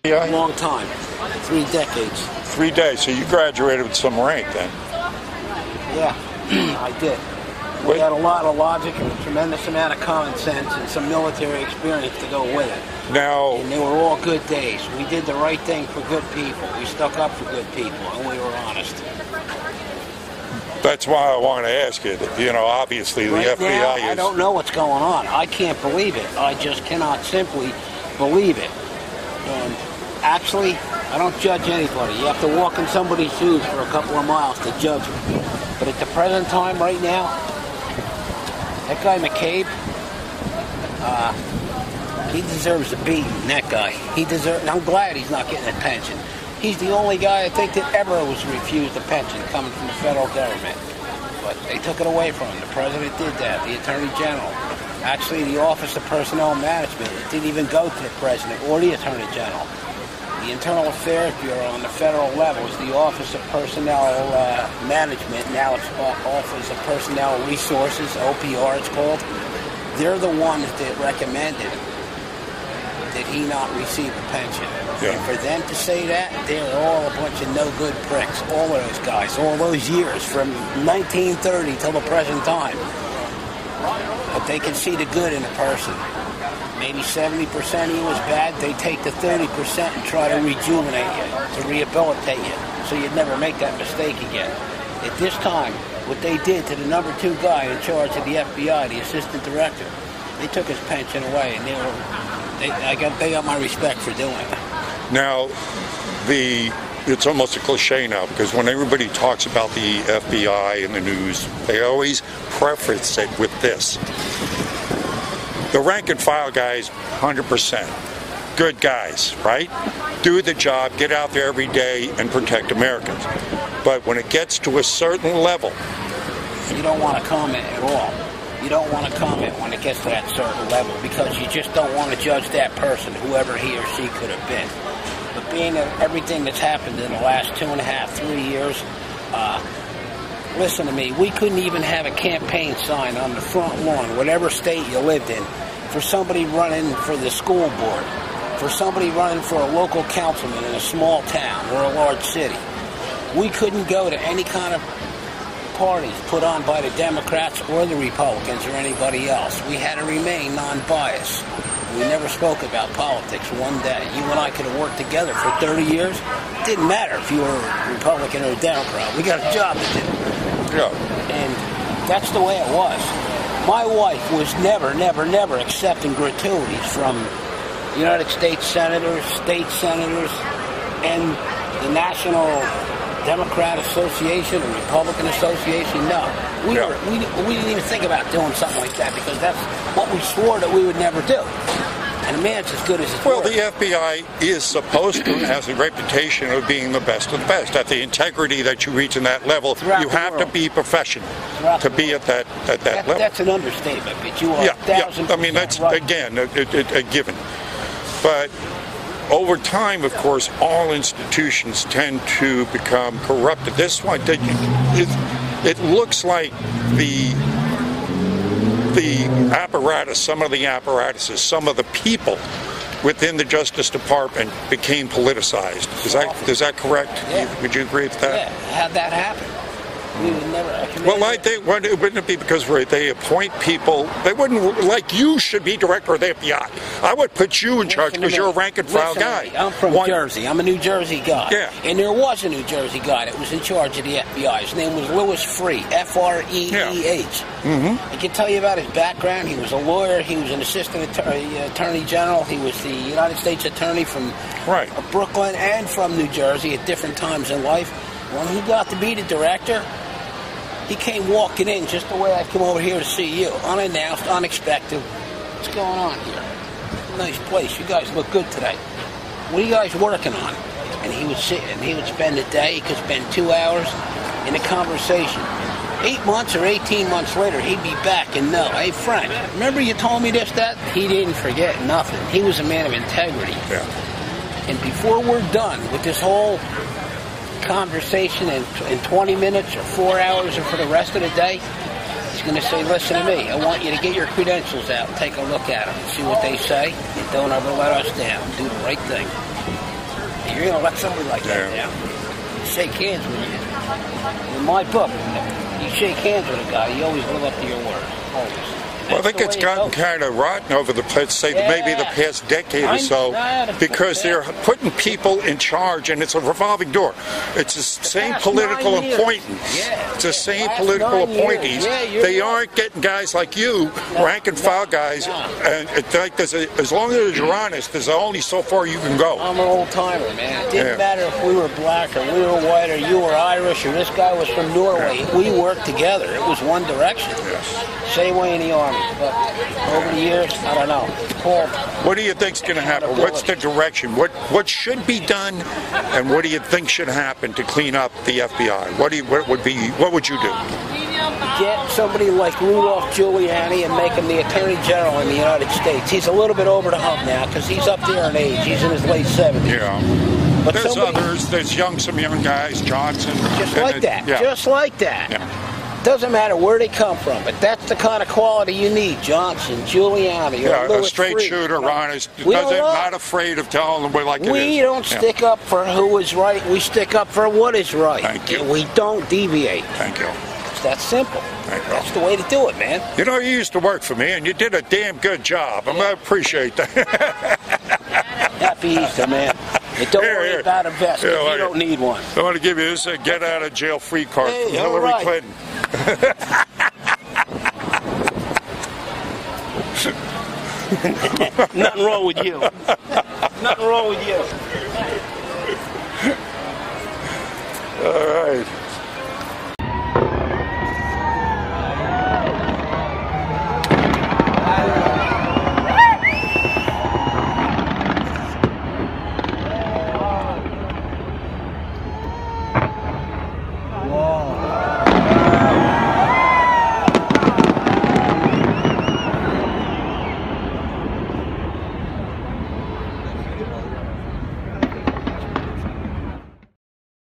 Yeah. A long time. 3 decades. 3 days. So you graduated with some rank then? Yeah, I did. We had a lot of logic and a tremendous amount of common sense and some military experience to go with it. Now, and they were all good days. We did the right thing for good people. We stuck up for good people, and we were honest. That's why I want to ask you. You know, obviously the right FBI now, is... I don't know what's going on. I can't believe it. I just cannot simply believe it. And actually, I don't judge anybody. You have to walk in somebody's shoes for a couple of miles to judge them. But at the present time, right now, that guy McCabe, he deserves a beating. That guy, he deserves. I'm glad he's not getting a pension. He's the only guy I think that ever was refused a pension coming from the federal government. But they took it away from him. The president did that. The attorney general. Actually, the Office of Personnel Management didn't even go to the president or the attorney general. The Internal Affairs Bureau on the federal level is the Office of Personnel Management. Now it's Office of Personnel Resources, OPR it's called. They're the ones that recommended that he not receive a pension. Yeah. And for them to say that, they're all a bunch of no-good pricks. All of those guys, all those years, from 1930 till the present time. But they can see the good in a person. Maybe 70% of you was bad. They take the 30% and try to rejuvenate you, to rehabilitate you, so you'd never make that mistake again. At this time, what they did to the number 2 guy in charge of the FBI, the assistant director, they took his pension away, and they got my respect for doing it. Now, it's almost a cliche now, because when everybody talks about the FBI in the news, they always preface it with this. The rank and file guys, 100%. Good guys, right? Do the job, get out there every day and protect Americans. But when it gets to a certain level... You don't want to comment at all. You don't want to comment when it gets to that certain level, because you just don't want to judge that person, whoever he or she could have been. But being everything that's happened in the last 2.5, 3 years, listen to me, we couldn't even have a campaign sign on the front lawn, whatever state you lived in, for somebody running for the school board, for somebody running for a local councilman in a small town or a large city. We couldn't go to any kind of parties put on by the Democrats or the Republicans or anybody else. We had to remain non-biased. We never spoke about politics one day. You and I could have worked together for 30 years. It didn't matter if you were a Republican or a Democrat. We got a job to do. Yeah. And that's the way it was. My wife was never accepting gratuities from United States senators, state senators, and the National Democrat Association and Republican Association. No. We didn't even think about doing something like that, because that's what we swore that we would never do. And a man's as good as his word. Well, the FBI is supposed to, has a reputation of being the best of the best. At the integrity that you reach in that level, you have to be professional to be at that level. That's an understatement, but you are 1,000% I mean, that's, right. again, a given. But over time, of course, all institutions tend to become corrupted. This one, it looks like the apparatus, some of the apparatuses, some of the people within the Justice Department became politicized. Is that correct? Yeah. Would you agree with that? Yeah, how'd that happen? We would never. Well, I think, wouldn't it be because they appoint people? They wouldn't, like you should be director of the FBI. I would put you in charge because you're a rank and file guy. I'm from Jersey. I'm a New Jersey guy. Yeah. And there was a New Jersey guy that was in charge of the FBI. His name was Louis Freeh, Freeh. Mm-hmm. I can tell you about his background. He was a lawyer. He was an assistant attorney general. He was the United States attorney from Brooklyn and from New Jersey at different times in life. When he got to be the director, he came walking in just the way I come over here to see you, unannounced, unexpected. What's going on here? Nice place. You guys look good today. What are you guys working on? And he would sit and he would spend a day. He could spend 2 hours in a conversation. 8 months or 18 months later, he'd be back and know, hey, Frank, remember you told me this, that? He didn't forget nothing. He was a man of integrity. Yeah. And before we're done with this whole conversation in 20 minutes or 4 hours or for the rest of the day, he's going to say, listen to me, I want you to get your credentials out and take a look at them and see what they say, and don't ever let us down. Do the right thing. You're going to let somebody like that down. Shake hands with you. In my book, you shake hands with a guy, you always live up to your word. Always. Well, I think it's gotten kind of rotten over the past, maybe the past decade or so, because they're putting people in charge, and it's a revolving door. It's the same political appointments. It's the same political appointees. They aren't getting guys like you, rank and file guys. And like as long as you're honest, there's only so far you can go. I'm an old timer, man. It didn't matter if we were black or we were white or you were Irish or this guy was from Norway. We worked together. It was one direction. Same way in the Army. But over the years, I don't know. What do you think's going to happen? What's the direction? What should be done, and what do you think should happen to clean up the FBI? What would you do? Get somebody like Rudolph Giuliani and make him the Attorney General in the United States. He's a little bit over the hump now because he's up there in age. He's in his late 70s. Yeah. But there's others. There's some young guys, Johnson. Just like that. Just like that. Yeah. Doesn't matter where they come from, but that's the kind of quality you need. Johnson, Giuliani, or a straight shooter, honest, not afraid of telling them like it is. We don't stick up for who is right. We stick up for what is right. Thank you. We don't deviate. Thank you. It's that simple. That's the way to do it, man. You know, you used to work for me, and you did a damn good job. I appreciate that. Happy Easter, man. And don't worry about a vest. You don't need one. I want to give you this get-out-of-jail-free card from Hillary Clinton. Nothing wrong with you. Nothing wrong with you. All right.